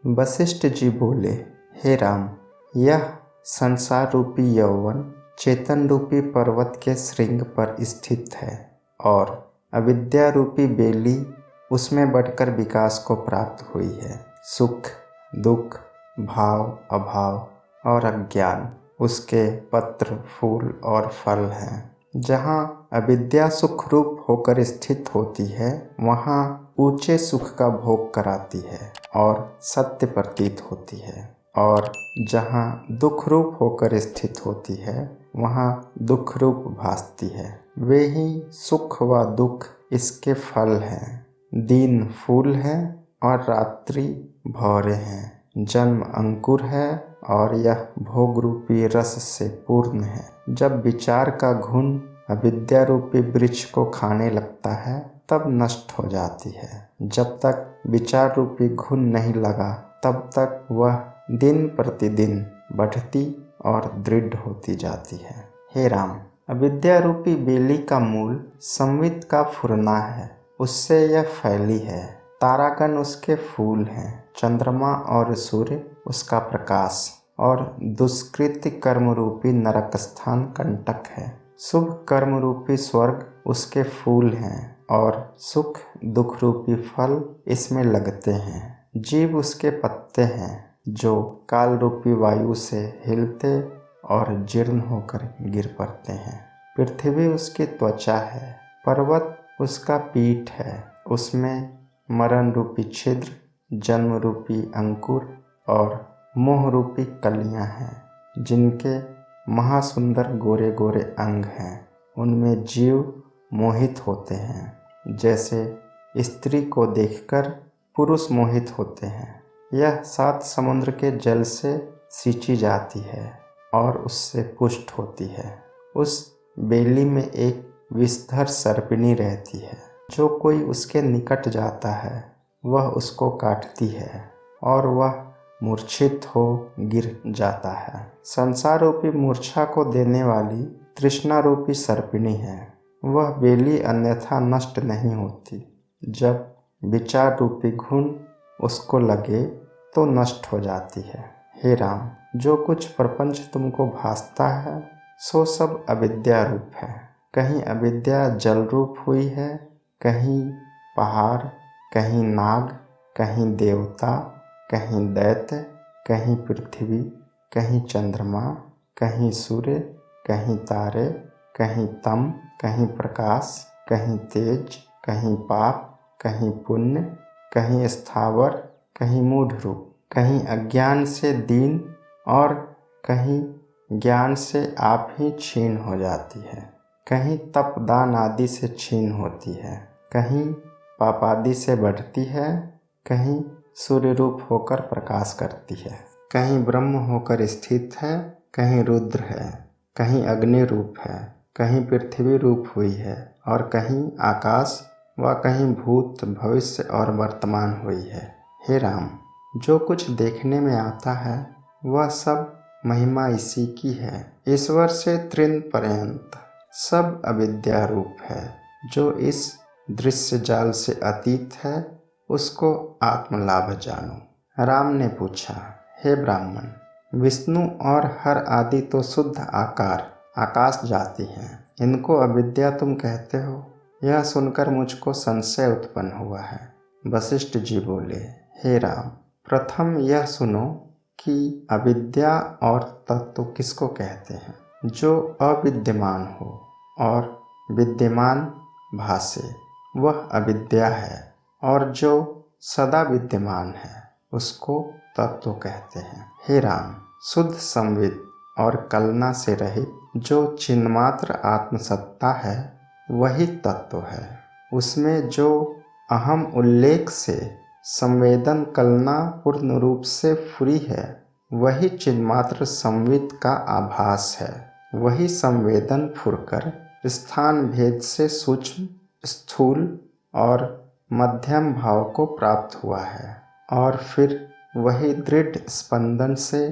वशिष्ठ जी बोले, हे राम, यह संसार रूपी यौवन चेतन रूपी पर्वत के श्रृंग पर स्थित है और अविद्या रूपी बेली उसमें बढ़कर विकास को प्राप्त हुई है। सुख, दुख, भाव, अभाव और अज्ञान उसके पत्र, फूल और फल हैं। जहाँ अविद्या सुख रूप होकर स्थित होती है, वहाँ ऊंचे सुख का भोग कराती है और सत्य प्रतीत होती है, और जहाँ दुख रूप होकर स्थित होती है, वहाँ दुख रूप भासती है। वे ही सुख व दुख इसके फल हैं। दिन फूल है और रात्रि भौरे हैं। जन्म अंकुर है और यह भोग रूपी रस से पूर्ण है। जब विचार का घुन अविद्या रूपी वृक्ष को खाने लगता है, तब नष्ट हो जाती है। जब तक विचार रूपी घुन नहीं लगा, तब तक वह दिन प्रतिदिन बढ़ती और दृढ़ होती जाती है। हे राम, अविद्या रूपी बेली का मूल संवित का फुरना है, उससे यह फैली है। तारागण उसके फूल हैं, चंद्रमा और सूर्य उसका प्रकाश, और दुष्कृत कर्म रूपी नरक स्थान कंटक है। शुभ कर्म रूपी स्वर्ग उसके फूल हैं और सुख दुख रूपी फल इसमें लगते हैं। जीव उसके पत्ते हैं जो काल रूपी वायु से हिलते और जीर्ण होकर गिर पड़ते हैं। पृथ्वी उसकी त्वचा है, पर्वत उसका पीठ है, उसमें मरण रूपी छिद्र, जन्म रूपी अंकुर और मोह रूपी कलियां हैं, जिनके महासुंदर गोरे गोरे अंग हैं। उनमें जीव मोहित होते हैं, जैसे स्त्री को देखकर पुरुष मोहित होते हैं। यह 7 समुद्र के जल से सींची जाती है और उससे पुष्ट होती है। उस बेली में एक विषधर सर्पिणी रहती है। जो कोई उसके निकट जाता है, वह उसको काटती है और वह मूर्छित हो गिर जाता है। संसार रूपी मूर्छा को देने वाली तृष्णा रूपी सर्पिणी है। वह बेली अन्यथा नष्ट नहीं होती। जब विचार रूपी घुन उसको लगे तो नष्ट हो जाती है। हे राम, जो कुछ प्रपंच तुमको भासता है, सो सब अविद्या रूप है। कहीं अविद्या जल रूप हुई है, कहीं पहाड़, कहीं नाग, कहीं देवता, कहीं दैत्य, कहीं पृथ्वी, कहीं चंद्रमा, कहीं सूर्य, कहीं तारे, कहीं तम, कहीं प्रकाश, कहीं तेज, कहीं पाप, कहीं पुण्य, कहीं स्थावर, कहीं मूढ़ रूप, कहीं अज्ञान से दीन और कहीं ज्ञान से आप ही क्षीण हो जाती है। कहीं तप दान आदि से क्षीण होती है, कहीं पापादि से बढ़ती है, कहीं सूर्य रूप होकर प्रकाश करती है, कहीं ब्रह्म होकर स्थित है, कहीं रुद्र है, कहीं अग्नि रूप है, कहीं पृथ्वी रूप हुई है और कहीं आकाश व कहीं भूत भविष्य और वर्तमान हुई है। हे राम, जो कुछ देखने में आता है, वह सब महिमा इसी की है। ईश्वर से तृण पर्यंत सब अविद्या रूप है। जो इस दृश्य जाल से अतीत है, उसको आत्मलाभ जानो। राम ने पूछा, हे ब्राह्मण, विष्णु और हर आदि तो शुद्ध आकार आकाश जाति हैं, इनको अविद्या तुम कहते हो? यह सुनकर मुझको संशय उत्पन्न हुआ है। वशिष्ठ जी बोले, हे राम, प्रथम यह सुनो कि अविद्या और तत्व किसको कहते हैं? जो अविद्यमान हो और विद्यमान भासे, वह अविद्या है, और जो सदा विद्यमान है, उसको तत्व कहते हैं। हे राम, शुद्ध संवित और कलना से रहित जो चिन्मात्र आत्मसत्ता है, वही तत्व है। उसमें जो अहम उल्लेख से संवेदन कलना पूर्ण रूप से फ्री है, वही चिन्मात्र संवित का आभास है। वही संवेदन फुरकर स्थान भेद से सूक्ष्म, स्थूल और मध्यम भाव को प्राप्त हुआ है, और फिर वही दृढ़ स्पंदन से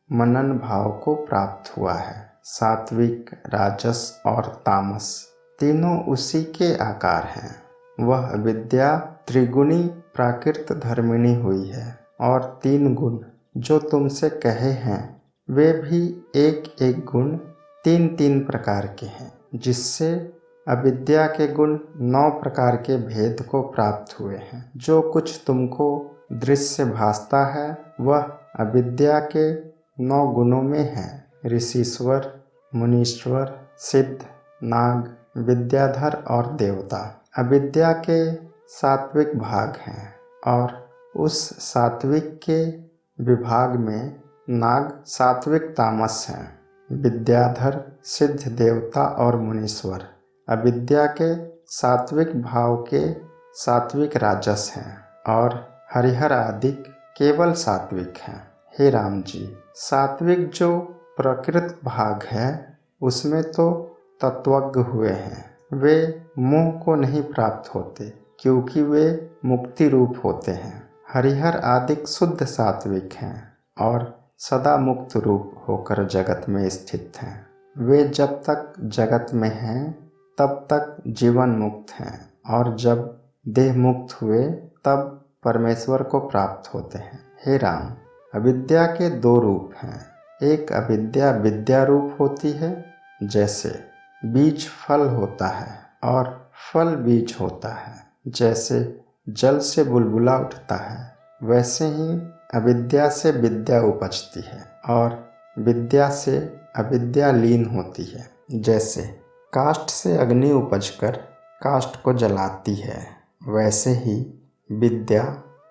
मनन भाव को प्राप्त हुआ है। सात्विक, राजस और तामस तीनों उसी के आकार हैं। वह विद्या त्रिगुणी प्राकृत धर्मिणी हुई है और 3 गुण जो तुमसे कहे हैं वे भी एक एक गुण 3-3 प्रकार के हैं, जिससे अविद्या के गुण 9 प्रकार के भेद को प्राप्त हुए हैं। जो कुछ तुमको दृश्य भासता है वह अविद्या के 9 गुणों में है। ऋषीश्वर, मुनीश्वर, सिद्ध, नाग, विद्याधर और देवता अविद्या के सात्विक भाग हैं, और उस सात्विक के विभाग में नाग सात्विक तामस हैं। विद्याधर, सिद्ध, देवता और मुनीश्वर अविद्या के सात्विक भाव के सात्विक राजस हैं, और हरिहर आदि केवल सात्विक हैं। हे राम जी, सात्विक जो प्रकृत भाग है उसमें तो तत्वज्ञ हुए हैं। वे मोह को नहीं प्राप्त होते क्योंकि वे मुक्ति रूप होते हैं। हरिहर आदि शुद्ध सात्विक हैं और सदा मुक्त रूप होकर जगत में स्थित हैं। वे जब तक जगत में हैं तब तक जीवन मुक्त हैं, और जब देह मुक्त हुए तब परमेश्वर को प्राप्त होते हैं। हे राम, अविद्या के 2 रूप हैं। एक अविद्या विद्या रूप होती है, जैसे बीज फल होता है और फल बीज होता है। जैसे जल से बुलबुला उठता है, वैसे ही अविद्या से विद्या उपजती है और विद्या से अविद्या लीन होती है। जैसे काष्ठ से अग्नि उपजकर काष्ठ को जलाती है, वैसे ही विद्या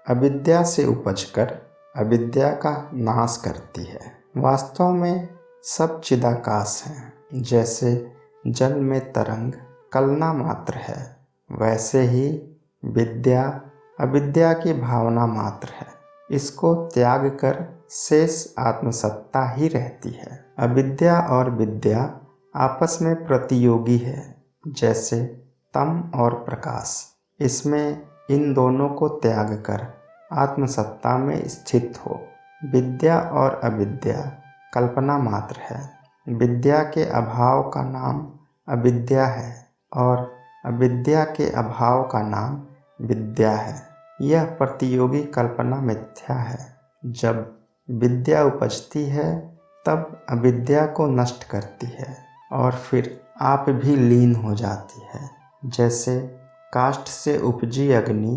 अविद्या से उपजकर अविद्या का नाश करती है। वास्तव में सब चिदाकाश हैं। जैसे जल में तरंग कल्पना मात्र है, वैसे ही विद्या अविद्या की भावना मात्र है। इसको त्याग कर शेष आत्मसत्ता ही रहती है। अविद्या और विद्या आपस में प्रतियोगी है, जैसे तम और प्रकाश। इसमें इन दोनों को त्याग कर आत्मसत्ता में स्थित हो। विद्या और अविद्या कल्पना मात्र है। विद्या के अभाव का नाम अविद्या है और अविद्या के अभाव का नाम विद्या है। यह प्रतियोगी कल्पना मिथ्या है। जब विद्या उपजती है तब अविद्या को नष्ट करती है और फिर आप भी लीन हो जाती है। जैसे काष्ठ से उपजी अग्नि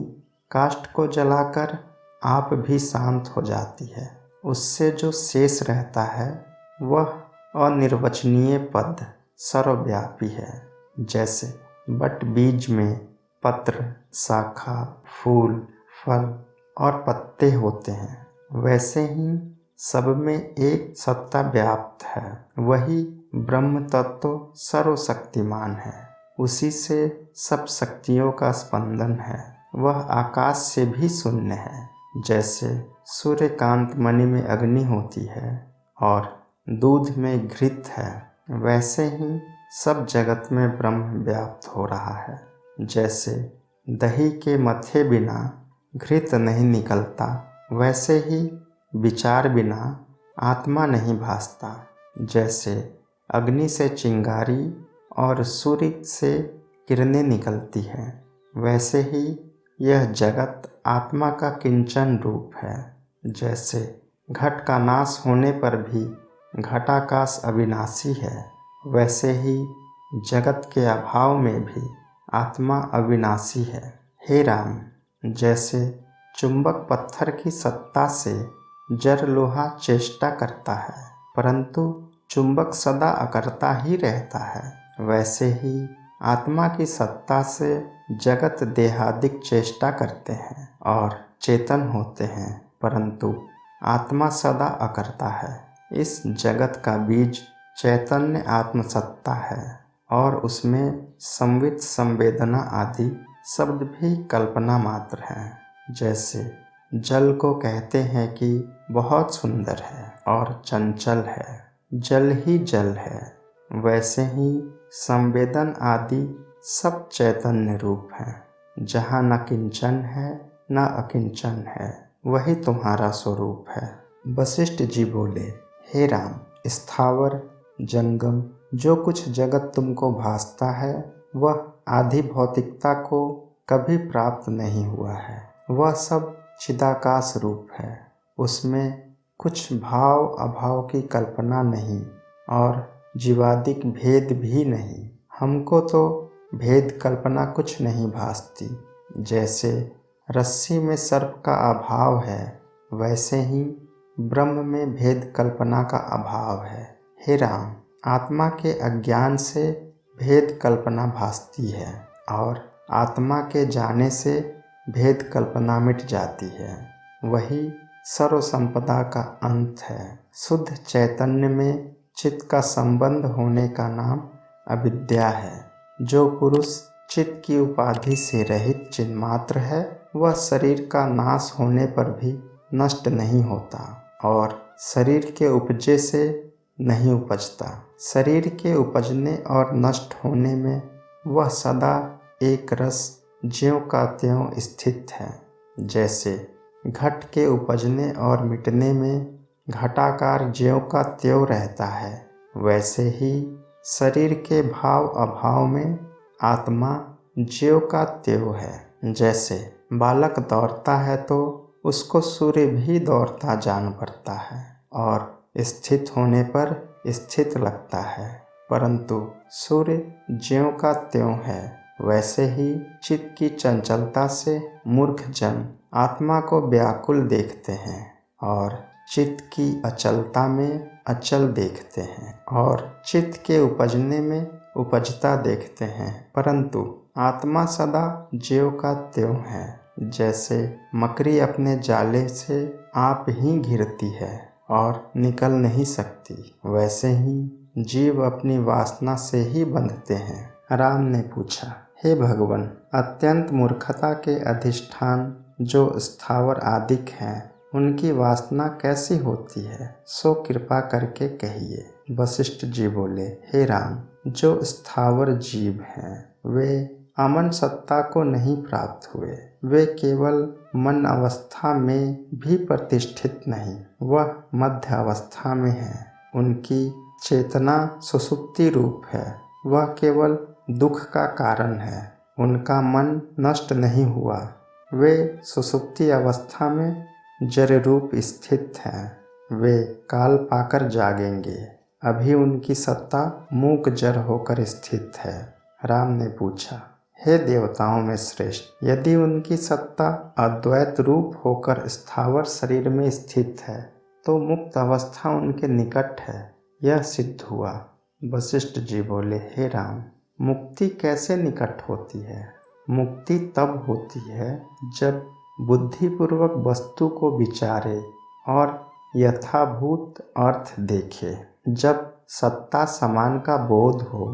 काष्ठ को जलाकर आप भी शांत हो जाती है। उससे जो शेष रहता है वह अनिर्वचनीय पद सर्वव्यापी है। जैसे बट बीज में पत्र, शाखा, फूल, फल और पत्ते होते हैं, वैसे ही सब में एक सत्ता व्याप्त है। वही ब्रह्म तत्व सर्वशक्तिमान है। उसी से सब शक्तियों का स्पंदन है। वह आकाश से भी शून्य है। जैसे सूर्यकांत मणि में अग्नि होती है और दूध में घृत है, वैसे ही सब जगत में ब्रह्म व्याप्त हो रहा है। जैसे दही के मथे बिना घृत नहीं निकलता, वैसे ही विचार बिना आत्मा नहीं भासता। जैसे अग्नि से चिंगारी और सूर्य से किरणें निकलती हैं, वैसे ही यह जगत आत्मा का किंचन रूप है। जैसे घट का नाश होने पर भी घटाकाश अविनाशी है, वैसे ही जगत के अभाव में भी आत्मा अविनाशी है। हे राम, जैसे चुंबक पत्थर की सत्ता से जड़ लोहा चेष्टा करता है, परंतु चुंबक सदा अकर्ता ही रहता है, वैसे ही आत्मा की सत्ता से जगत देहादिक चेष्टा करते हैं और चेतन होते हैं, परंतु आत्मा सदा अकर्ता है। इस जगत का बीज चैतन्य आत्मसत्ता है और उसमें संवित, संवेदना आदि शब्द भी कल्पना मात्र हैं। जैसे जल को कहते हैं कि बहुत सुंदर है और चंचल है, जल ही जल है, वैसे ही संवेदन आदि सब चैतन्य रूप हैं। जहाँ न किंचन है न अकिंचन है, वही तुम्हारा स्वरूप है। वशिष्ठ जी बोले, हे राम, स्थावर जंगम जो कुछ जगत तुमको भासता है वह आधि भौतिकता को कभी प्राप्त नहीं हुआ है। वह सब चिदाकाश रूप है। उसमें कुछ भाव अभाव की कल्पना नहीं और जीवादिक भेद भी नहीं। हमको तो भेद कल्पना कुछ नहीं भासती। जैसे रस्सी में सर्प का अभाव है, वैसे ही ब्रह्म में भेद कल्पना का अभाव है। हे राम, आत्मा के अज्ञान से भेद कल्पना भासती है और आत्मा के जाने से भेद कल्पना मिट जाती है। वही सर्व संपदा का अंत है। शुद्ध चैतन्य में चित्त का संबंध होने का नाम अविद्या है। जो पुरुष चित्त की उपाधि से रहित चिन्मात्र है, वह शरीर का नाश होने पर भी नष्ट नहीं होता और शरीर के उपजे से नहीं उपजता। शरीर के उपजने और नष्ट होने में वह सदा एक रस ज्यों का त्यों स्थित है। जैसे घट के उपजने और मिटने में घटाकार ज्यों का त्यों रहता है, वैसे ही शरीर के भाव अभाव में आत्मा ज्यों का त्यों है। जैसे बालक दौड़ता है तो उसको सूर्य भी दौड़ता जान पड़ता है और स्थित होने पर स्थित लगता है, परंतु सूर्य ज्यों का त्यों है। वैसे ही चित्त की चंचलता से मूर्ख जन आत्मा को व्याकुल देखते हैं और चित्त की अचलता में अचल देखते हैं और चित्त के उपजने में उपजता देखते हैं, परंतु आत्मा सदा ज्यों का त्यों है। जैसे मकड़ी अपने जाले से आप ही घिरती है और निकल नहीं सकती, वैसे ही जीव अपनी वासना से ही बंधते हैं। राम ने पूछा, हे भगवान, अत्यंत मूर्खता के अधिष्ठान जो स्थावर आदिक हैं, उनकी वासना कैसी होती है, सो कृपा करके कहिए। वशिष्ठ जी बोले, हे राम, जो स्थावर जीव हैं वे अमन सत्ता को नहीं प्राप्त हुए। वे केवल मन अवस्था में भी प्रतिष्ठित नहीं, वह मध्य अवस्था में है। उनकी चेतना सुषुप्ति रूप है, वह केवल दुख का कारण है। उनका मन नष्ट नहीं हुआ, वे सुषुप्ति अवस्था में जड़ रूप स्थित हैं। वे काल पाकर जागेंगे, अभी उनकी सत्ता मूक जड़ होकर स्थित है। राम ने पूछा, हे देवताओं में श्रेष्ठ, यदि उनकी सत्ता अद्वैत रूप होकर स्थावर शरीर में स्थित है तो मुक्त अवस्था उनके निकट है, यह सिद्ध हुआ। वशिष्ठ जी बोले, हे राम, मुक्ति कैसे निकट होती है? मुक्ति तब होती है जब बुद्धिपूर्वक वस्तु को विचारे और यथाभूत अर्थ देखे। जब सत्ता समान का बोध हो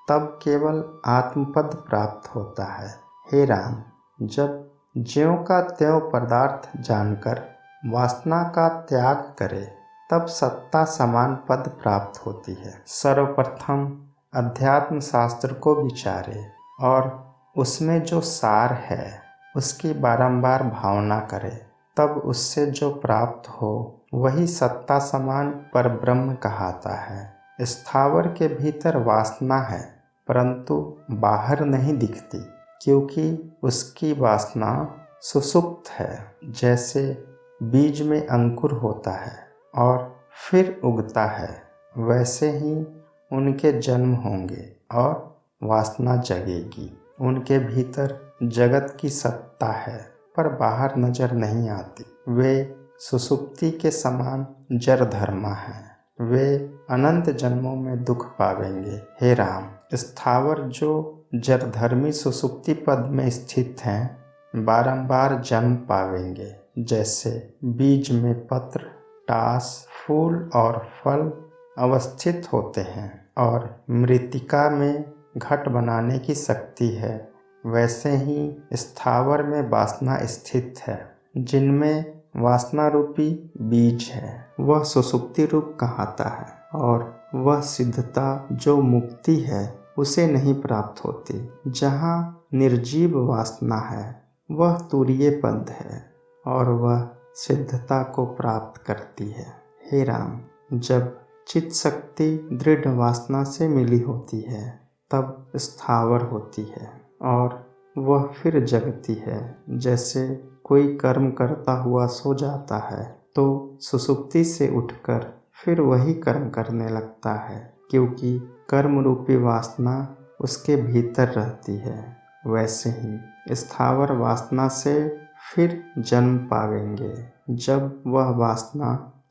तब केवल आत्मपद प्राप्त होता है। हे राम, जब ज्यों का त्यों पदार्थ जानकर वासना का त्याग करे तब सत्ता समान पद प्राप्त होती है। सर्वप्रथम अध्यात्म शास्त्र को विचारे और उसमें जो सार है उसकी बारंबार भावना करे, तब उससे जो प्राप्त हो वही सत्ता समान परब्रह्म कहाता है। स्थावर के भीतर वासना है, परंतु बाहर नहीं दिखती, क्योंकि उसकी वासना सुषुप्त है। जैसे बीज में अंकुर होता है और फिर उगता है, वैसे ही उनके जन्म होंगे और वासना जगेगी। उनके भीतर जगत की सत्ता है, पर बाहर नजर नहीं आती। वे सुषुप्ति के समान जड़ धर्मा हैं, वे अनंत जन्मों में दुख पावेंगे। हे राम, स्थावर जो जड़धर्मी सुषुप्ति पद में स्थित हैं, बारंबार जन्म पावेंगे। जैसे बीज में पत्र, टास, फूल और फल अवस्थित होते हैं और मृत्तिका में घट बनाने की शक्ति है, वैसे ही स्थावर में वासना स्थित है। जिनमें वासना रूपी बीज है वह सुषुप्ति रूप कहाता है और वह सिद्धता जो मुक्ति है उसे नहीं प्राप्त होती। जहाँ निर्जीव वासना है वह तुरीय पद है और वह सिद्धता को प्राप्त करती है। हे राम, जब चित्त शक्ति दृढ़ वासना से मिली होती है तब स्थावर होती है और वह फिर जगती है। जैसे कोई कर्म करता हुआ सो जाता है तो सुषुप्ति से उठकर फिर वही कर्म करने लगता है, क्योंकि कर्म रूपी वासना उसके भीतर रहती है। वैसे ही स्थावर वासना से फिर जन्म पावेंगे। जब वह वासना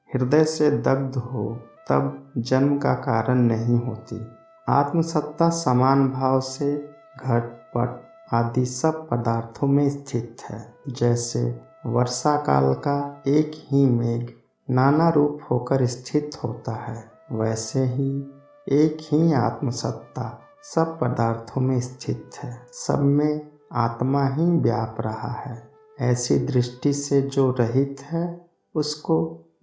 हृदय से दग्ध हो तब जन्म का कारण नहीं होती। आत्मसत्ता समान भाव से घट पट आदि सब पदार्थों में स्थित है। जैसे वर्षा काल का एक ही मेघ नाना रूप होकर स्थित होता है, वैसे ही एक ही आत्मसत्ता सब पदार्थों में स्थित है। सब में आत्मा ही व्याप रहा है। ऐसी दृष्टि से जो रहित है उसको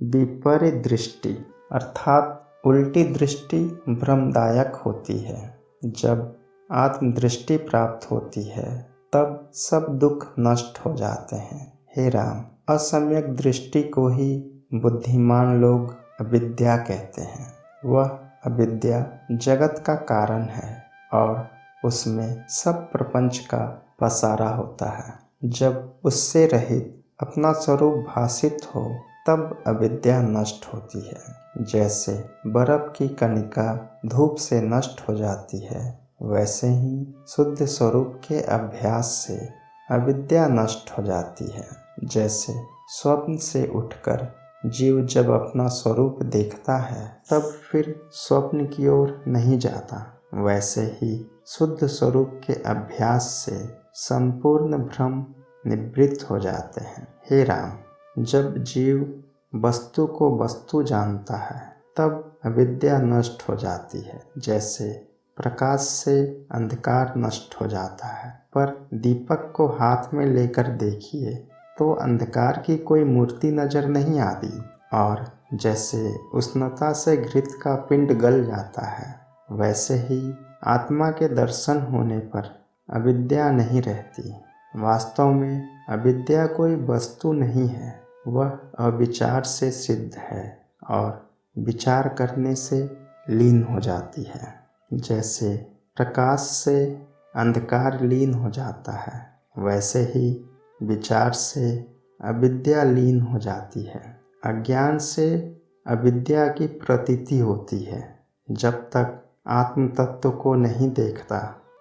विपरीत दृष्टि अर्थात उल्टी दृष्टि भ्रमदायक होती है। जब आत्मदृष्टि प्राप्त होती है तब सब दुख नष्ट हो जाते हैं। हे राम, असम्यक दृष्टि को ही बुद्धिमान लोग अविद्या कहते हैं। वह अविद्या जगत का कारण है और उसमें सब प्रपंच का पसारा होता है। जब उससे रहित अपना स्वरूप भासित हो तब अविद्या नष्ट होती है। जैसे बर्फ की कणिका धूप से नष्ट हो जाती है, वैसे ही शुद्ध स्वरूप के अभ्यास से अविद्या नष्ट हो जाती है। जैसे स्वप्न से उठकर जीव जब अपना स्वरूप देखता है तब फिर स्वप्न की ओर नहीं जाता, वैसे ही शुद्ध स्वरूप के अभ्यास से संपूर्ण भ्रम निवृत्त हो जाते हैं। हे राम, जब जीव वस्तु को वस्तु जानता है तब अविद्या नष्ट हो जाती है। जैसे प्रकाश से अंधकार नष्ट हो जाता है, पर दीपक को हाथ में लेकर देखिए तो अंधकार की कोई मूर्ति नजर नहीं आती। और जैसे उष्णता से घृत का पिंड गल जाता है, वैसे ही आत्मा के दर्शन होने पर अविद्या नहीं रहती। वास्तव में अविद्या कोई वस्तु नहीं है, वह अविचार से सिद्ध है और विचार करने से लीन हो जाती है। जैसे प्रकाश से अंधकार लीन हो जाता है, वैसे ही विचार से अविद्या लीन हो जाती है। अज्ञान से अविद्या की प्रतीति होती है। जब तक आत्म तत्व को नहीं देखता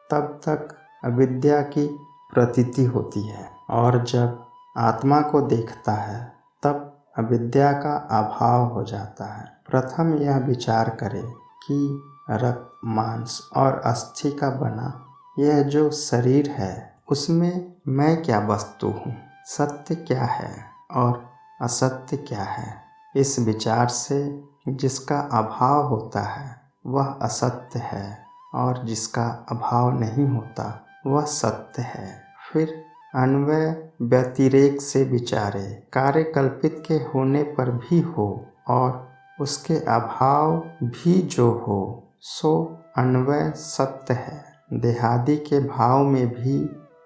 तब तक अविद्या की प्रतीति होती है, और जब आत्मा को देखता है तब अविद्या का अभाव हो जाता है। प्रथम यह विचार करे कि रक्त, मांस और अस्थि का बना यह जो शरीर है उसमें मैं क्या वस्तु हूँ, सत्य क्या है और असत्य क्या है। इस विचार से जिसका अभाव होता है वह असत्य है और जिसका अभाव नहीं होता वह सत्य है। फिर अन्वय व्यतिरेक से विचारे, कार्य कल्पित के होने पर भी हो और उसके अभाव भी जो हो सो अन्वय सत्य है। देहादि के भाव में भी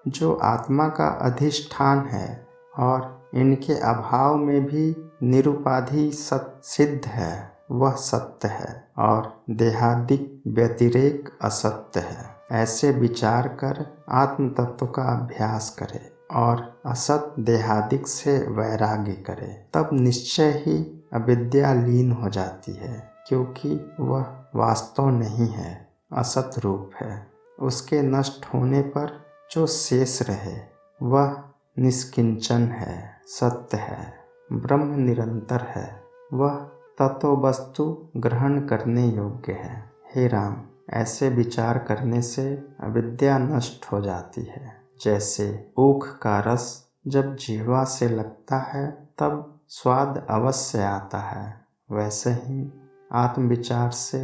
जो आत्मा का अधिष्ठान है और इनके अभाव में भी निरुपाधि सिद्ध है, वह सत्य है और देहादिक व्यतिरेक असत्य है। ऐसे विचार कर आत्म तत्व का अभ्यास करे और असत देहादिक से वैराग्य करे, तब निश्चय ही अविद्या लीन हो जाती है, क्योंकि वह वास्तव नहीं है, असत रूप है। उसके नष्ट होने पर जो शेष रहे वह निष्किंचन है, सत्य है, ब्रह्म निरंतर है, वह तत्व वस्तु ग्रहण करने योग्य है। हे राम, ऐसे विचार करने से अविद्या नष्ट हो जाती है। जैसे ऊख का रस जब जिह्वा से लगता है तब स्वाद अवश्य आता है, वैसे ही आत्मविचार से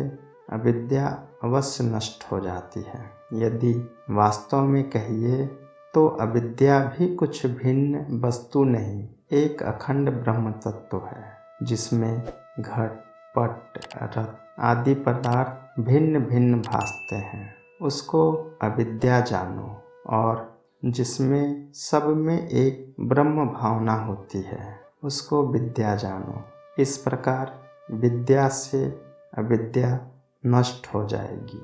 अविद्या अवश्य नष्ट हो जाती है। यदि वास्तव में कहिए तो अविद्या भी कुछ भिन्न वस्तु नहीं, एक अखंड ब्रह्म तत्व है, जिसमें घट पट रथ आदि पदार्थ भिन्न भिन्न भासते हैं। उसको अविद्या जानो, और जिसमें सब में एक ब्रह्म भावना होती है उसको विद्या जानो। इस प्रकार विद्या से अविद्या नष्ट हो जाएगी।